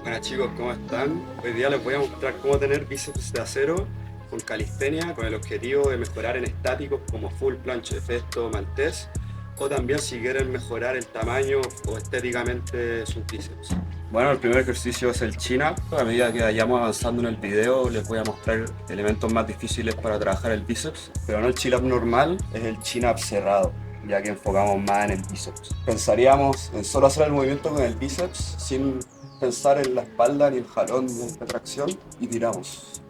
Buenas chicos, ¿cómo están? Hoy día les voy a mostrar cómo tener bíceps de acero con calistenia con el objetivo de mejorar en estáticos como full planche, efecto maltés o también si quieren mejorar el tamaño o estéticamente sus bíceps. Bueno, el primer ejercicio es el chin-up. A medida que vayamos avanzando en el video les voy a mostrar elementos más difíciles para trabajar el bíceps, pero no el chin-up normal, es el chin-up cerrado, ya que enfocamos más en el bíceps. Pensaríamos en solo hacer el movimiento con el bíceps sin pensar en la espalda ni el jalón de tracción y tiramos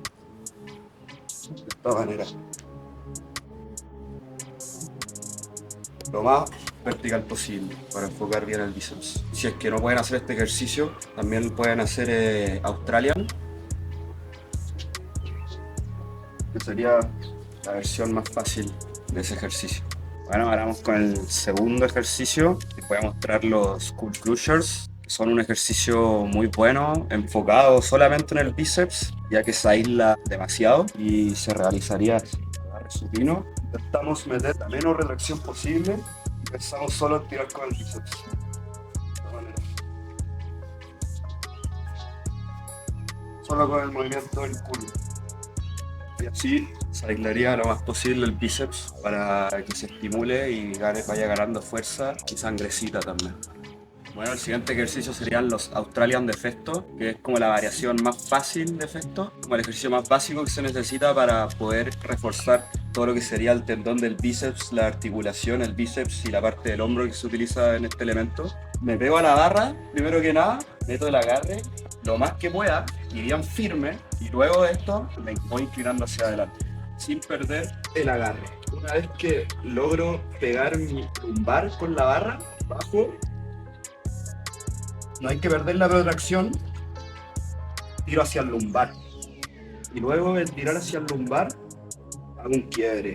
de esta manera, lo más vertical posible para enfocar bien el bíceps. Si es que no pueden hacer este ejercicio, también pueden hacer Australian, que sería la versión más fácil de ese ejercicio. Bueno, ahora vamos con el segundo ejercicio. Les voy a mostrar los Cool Crushers. Son un ejercicio muy bueno, enfocado solamente en el bíceps, ya que se aísla demasiado y se realizaría así. Agarre supino. Intentamos meter la menos retracción posible y pensamos solo en tirar con el bíceps. De esta manera. Solo con el movimiento del culo. Y así se aislaría lo más posible el bíceps para que se estimule y vaya ganando fuerza y sangrecita también. Bueno, el siguiente ejercicio serían los Australian de Festo, que es como la variación más fácil de Festo, como el ejercicio más básico que se necesita para poder reforzar todo lo que sería el tendón del bíceps, la articulación, el bíceps y la parte del hombro que se utiliza en este elemento. Me pego a la barra, primero que nada, meto el agarre lo más que pueda y bien firme, y luego de esto me voy inclinando hacia adelante, sin perder el agarre. Una vez que logro pegar mi lumbar con la barra, bajo. No hay que perder la protracción, tiro hacia el lumbar. Y luego de tirar hacia el lumbar, hago un quiebre,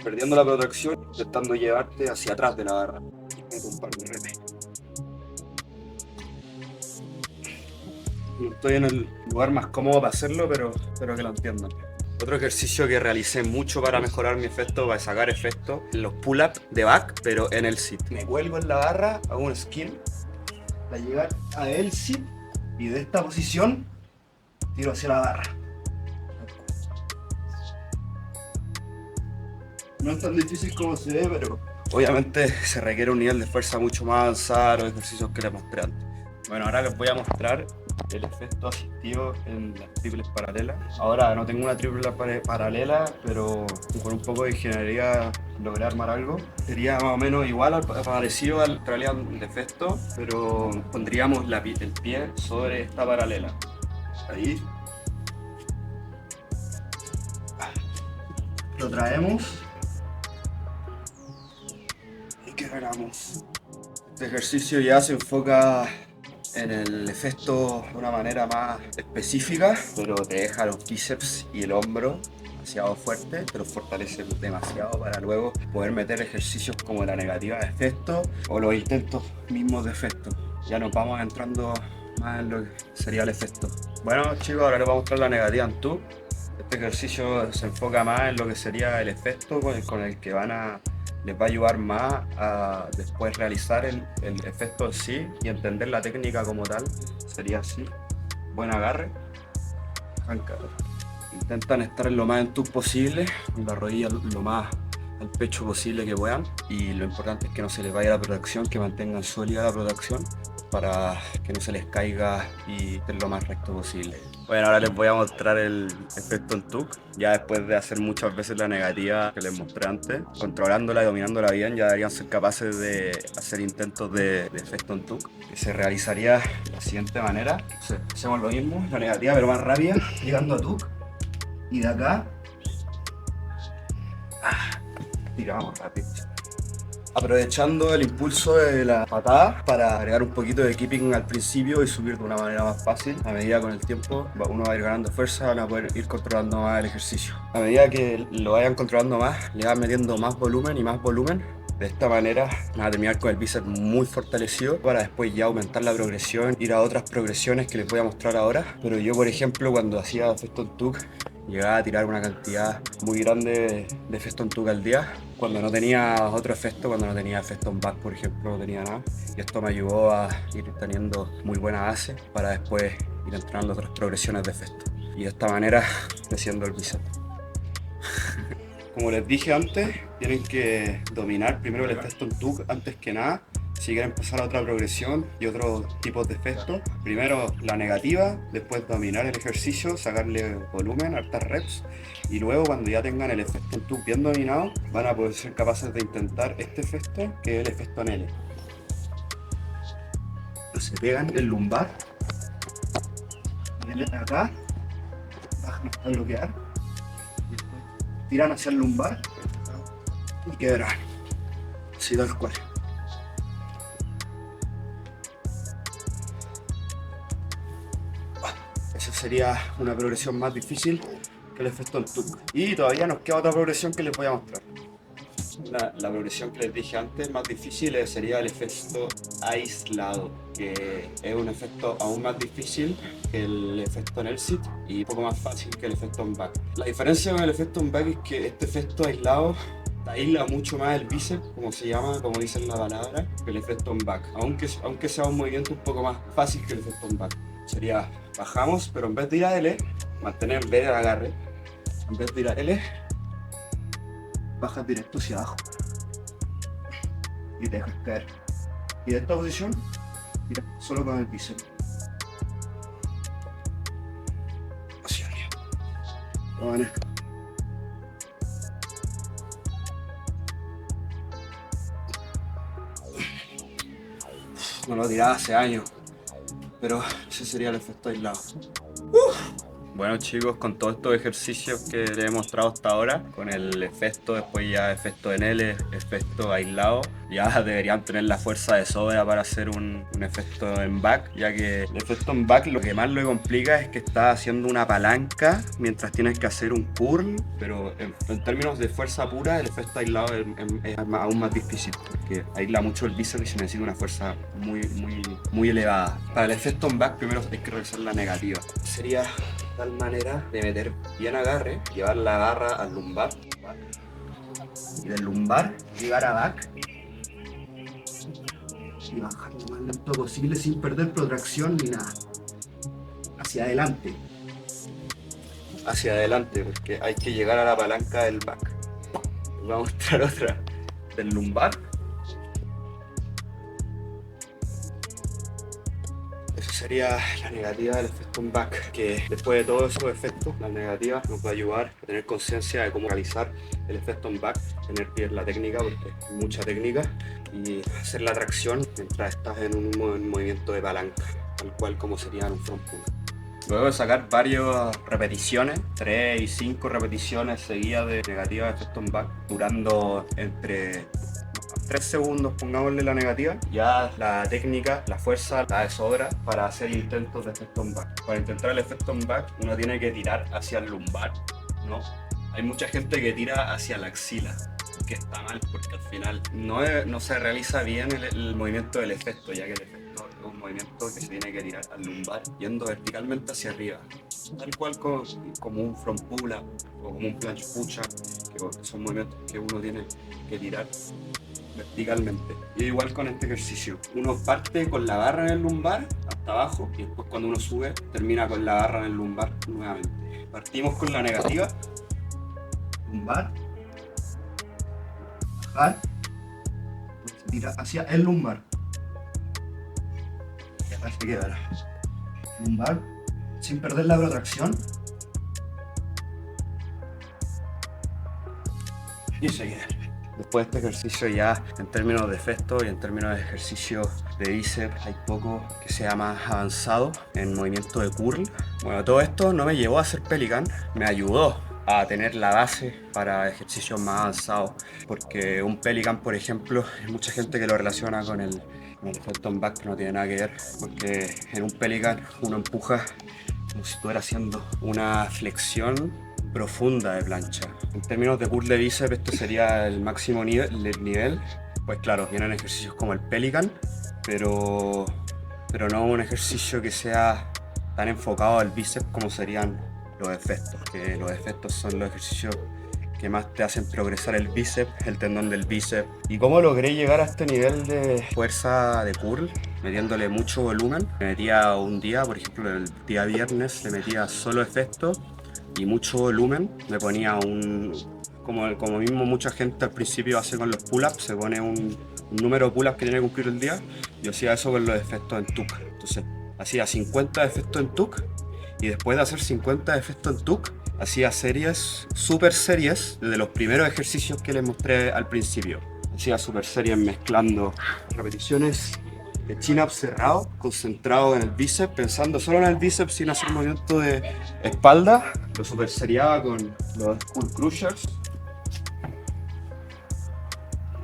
perdiendo la protracción, intentando llevarte hacia atrás de la barra. Meto un par de reps. No estoy en el lugar más cómodo para hacerlo, pero espero que lo entiendan. Otro ejercicio que realicé mucho para mejorar mi efecto, para sacar efecto, los pull-ups de back, pero en el sit. Me cuelgo en la barra, hago un skin, para llegar a el sit y de esta posición tiro hacia la barra. No es tan difícil como se ve, pero obviamente se requiere un nivel de fuerza mucho más avanzado a los ejercicios que les mostré antes. Bueno, ahora les voy a mostrar el efecto asistido en las triples paralelas. Ahora no tengo una triple paralela, pero con un poco de ingeniería logré armar algo. Sería más o menos igual, parecido al Australian de Festo, pero pondríamos el pie sobre esta paralela. Ahí. Lo traemos y que ganamos. Este ejercicio ya se enfoca en el efecto de una manera más específica, pero te deja los bíceps y el hombro demasiado fuerte, te los fortalece demasiado para luego poder meter ejercicios como la negativa de efecto o los intentos mismos de efecto. Ya nos vamos entrando más en lo que sería el efecto. Bueno chicos, ahora les voy a mostrar la negativa en tube. Este ejercicio se enfoca más en lo que sería el efecto con el que les va a ayudar más a después realizar el efecto en sí y entender la técnica como tal. Sería así, buen agarre, arranca. Intentan estar lo más en tube posible, con la rodilla lo más al pecho posible que puedan, y lo importante es que no se les vaya la protección, que mantengan sólida la protección para que no se les caiga y estén lo más recto posible. Bueno, ahora les voy a mostrar el efecto en TUC, ya después de hacer muchas veces la negativa que les mostré antes, controlándola y dominándola bien, ya deberían ser capaces de hacer intentos de efecto en TUC, que se realizaría de la siguiente manera. Entonces, hacemos lo mismo, la negativa pero más rápida, llegando a TUC, y de acá tiramos rápido. Aprovechando el impulso de la patada para agregar un poquito de keeping al principio y subir de una manera más fácil. A medida con el tiempo uno va a ir ganando fuerza, van a poder ir controlando más el ejercicio. A medida que lo vayan controlando más, le van metiendo más volumen y más volumen. De esta manera van a terminar con el bíceps muy fortalecido para después ya aumentar la progresión, ir a otras progresiones que les voy a mostrar ahora. Pero yo, por ejemplo, cuando hacía efecto en TUC, llegaba a tirar una cantidad muy grande de Feston Tuck al día. Cuando no tenía otro efecto, cuando no tenía Feston Back, por ejemplo, no tenía nada. Y esto me ayudó a ir teniendo muy buena base para después ir entrenando otras progresiones de Festo. Y de esta manera creciendo el bíceps. Como les dije antes, tienen que dominar primero el Feston Tuck antes que nada. Si quieren pasar a otra progresión y otros tipos de efectos, primero la negativa, después dominar el ejercicio, sacarle volumen, hartas reps, y luego cuando ya tengan el efecto Tuck bien dominado, van a poder ser capaces de intentar este efecto, que es el efecto en L. Se pegan el lumbar, vienen acá, bajan hasta bloquear, y después tiran hacia el lumbar y quedarán, así tal cual. Esa sería una progresión más difícil que el efecto en Tuck. Y todavía nos queda otra progresión que les voy a mostrar. La progresión que les dije antes, más difícil, sería el efecto aislado, que es un efecto aún más difícil que el efecto en L-sit y un poco más fácil que el efecto en back. La diferencia con el efecto en back es que este efecto aislado aísla mucho más el bíceps, como se llama, como dice en la palabra, que el efecto en back, aunque sea un movimiento un poco más fácil que el efecto en back. Sería, bajamos, pero en vez de ir a L, mantener B de agarre, en vez de ir a L, bajas directo hacia abajo y te dejas caer. Y de esta posición, mira, solo con el bíceps. Hacia arriba. Vale. No lo tiraba hace años, pero ese sería el efecto aislado. Bueno chicos, con todos estos ejercicios que les he mostrado hasta ahora, con el efecto, después ya efecto en L, efecto aislado, ya deberían tener la fuerza de sobra para hacer un efecto en back, ya que el efecto en back lo que más lo complica es que estás haciendo una palanca mientras tienes que hacer un curl, pero en términos de fuerza pura el efecto aislado es aún más difícil, porque aísla mucho el bíceps y se necesita una fuerza muy elevada. Para el efecto en back primero hay que realizar la negativa. Sería tal manera de meter bien agarre, llevar la garra al lumbar y del lumbar llegar a back y bajar lo más lento posible sin perder protracción ni nada. Hacia adelante, porque hay que llegar a la palanca del back. Les voy a mostrar otra del lumbar. Esa sería la negativa del efecto en back, que después de todos esos efectos, la negativa nos va a ayudar a tener conciencia de cómo realizar el efecto en back, tener bien la técnica, porque hay mucha técnica, y hacer la tracción mientras estás en un movimiento de palanca, tal cual como sería en un front pull. Luego de sacar varias repeticiones, 3 y 5 repeticiones seguidas de negativa de efecto en back, durando entre 3 segundos, pongámosle la negativa, ya la técnica, la fuerza, da de sobra para hacer intentos de efecto en back. Para intentar el efecto en back, uno tiene que tirar hacia el lumbar, ¿no? Hay mucha gente que tira hacia la axila, que está mal, porque al final no se realiza bien el movimiento del efecto, ya que el efecto es un movimiento que se tiene que tirar al lumbar, yendo verticalmente hacia arriba, tal cual como un front pull up o como un planche push up, que son movimientos que uno tiene que tirar verticalmente. Y igual con este ejercicio, uno parte con la barra en el lumbar hasta abajo y después cuando uno sube termina con la barra en el lumbar nuevamente. Partimos con la negativa, lumbar, bajar, pues tira hacia el lumbar y acá se quedará lumbar sin perder la protracción y se queda. Después de este ejercicio ya en términos de efecto y en términos de ejercicio de bíceps hay poco que sea más avanzado en movimiento de curl. Bueno, todo esto no me llevó a hacer Pelican, me ayudó a tener la base para ejercicios más avanzados, porque un Pelican, por ejemplo, hay mucha gente que lo relaciona con el efecto en back, que no tiene nada que ver, porque en un Pelican uno empuja como si estuviera haciendo una flexión profunda de plancha. En términos de curl de bíceps, este sería el máximo nivel. Pues claro, vienen ejercicios como el Pelican, pero no un ejercicio que sea tan enfocado al bíceps como serían los efectos, que los efectos son los ejercicios que más te hacen progresar el bíceps, el tendón del bíceps. ¿Y cómo logré llegar a este nivel de fuerza de curl? Metiéndole mucho volumen. Me metía un día, por ejemplo el día viernes, le metía solo efectos y mucho volumen. Me ponía como mismo mucha gente al principio hace con los pull-ups, se pone un número de pull-ups que tiene que cumplir el día. Yo hacía eso con los efectos en TUC. Entonces hacía 50 efectos en TUC y después de hacer 50 efectos en TUC, hacía series, super series, desde los primeros ejercicios que les mostré al principio. Hacía super series mezclando repeticiones de chin-up cerrado, concentrado en el bíceps, pensando solo en el bíceps sin hacer movimiento de espalda. Lo super seriaba con los Skull Crushers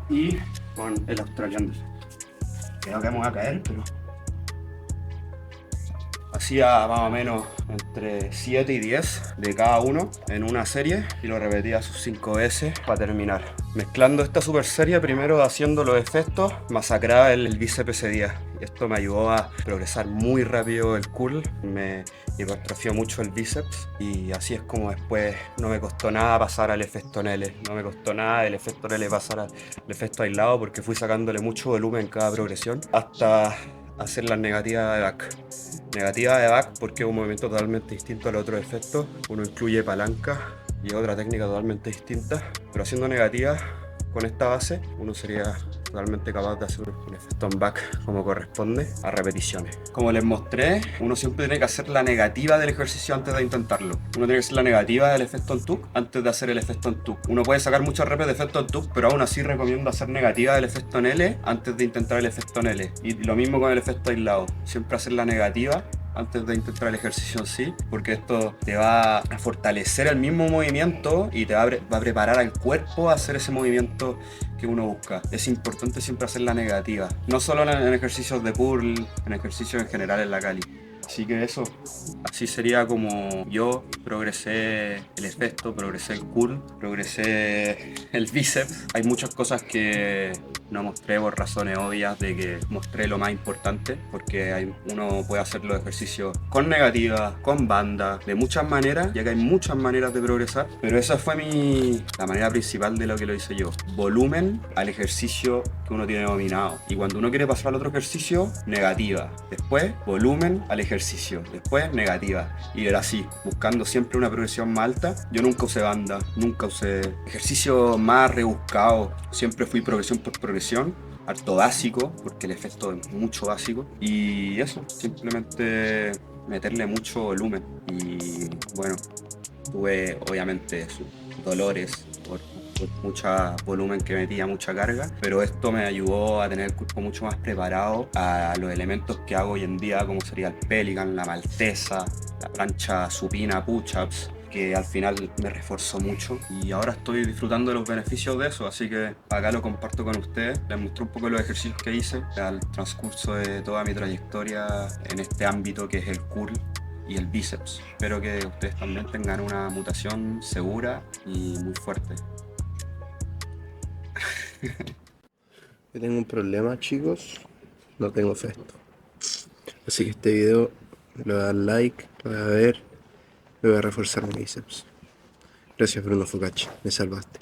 y con el Australian. Creo que me voy a caer, pero hacía más o menos entre 7 y 10 de cada uno en una serie y lo repetía sus 5 veces para terminar. Mezclando esta super serie, primero haciendo los efectos, masacraba el bíceps ese día. Y esto me ayudó a progresar muy rápido el curl, me hipertrofió mucho el bíceps y así es como después no me costó nada pasar al efecto Nele. No me costó nada el efecto Nele pasar al efecto aislado porque fui sacándole mucho volumen en cada progresión hasta hacer las negativas de back. Negativa de back porque es un movimiento totalmente distinto al otro efecto. Uno incluye palanca y otra técnica totalmente distinta. Pero haciendo negativas con esta base, uno sería totalmente capaz de hacer un efecto en back como corresponde a repeticiones. Como les mostré, uno siempre tiene que hacer la negativa del ejercicio antes de intentarlo. Uno tiene que hacer la negativa del efecto en TUC antes de hacer el efecto en TUC. Uno puede sacar muchos repes de efecto en TUC, pero aún así recomiendo hacer negativa del efecto en L antes de intentar el efecto en L. Y lo mismo con el efecto aislado. Siempre hacer la negativa antes de intentar el ejercicio en sí, porque esto te va a fortalecer el mismo movimiento y te va a preparar al cuerpo a hacer ese movimiento que uno busca. Es importante siempre hacer la negativa, no solo en ejercicios de curl, en ejercicios en general en la Cali. Así que eso, así sería como yo progresé el efecto, progresé el curl, progresé el bíceps. Hay muchas cosas que no mostré por razones obvias de que mostré lo más importante, porque uno puede hacer los ejercicios con negativa, con banda, de muchas maneras, ya que hay muchas maneras de progresar, pero esa fue la manera principal de lo que lo hice yo. Volumen al ejercicio que uno tiene dominado. Y cuando uno quiere pasar al otro ejercicio, negativa. Después, volumen al ejercicio. Después, negativa. Y era así, buscando siempre una progresión más alta. Yo nunca usé banda, nunca usé ejercicio más rebuscado. Siempre fui progresión por progresión, harto básico, porque el efecto es mucho básico. Y eso, simplemente meterle mucho volumen. Y bueno, tuve obviamente sus dolores por mucho volumen que metía, mucha carga, pero esto me ayudó a tener el cuerpo mucho más preparado a los elementos que hago hoy en día, como sería el Pelican, la maltesa, la plancha supina, push-ups, que al final me reforzó mucho y ahora estoy disfrutando de los beneficios de eso, así que acá lo comparto con ustedes. Les mostré un poco los ejercicios que hice al transcurso de toda mi trayectoria en este ámbito que es el curl y el bíceps. Espero que ustedes también tengan una mutación segura y muy fuerte. Yo tengo un problema, chicos. No tengo efecto. Así que este video le voy a dar like, lo voy a ver, le voy a reforzar mi bíceps. Gracias, Bruno Focacci. Me salvaste.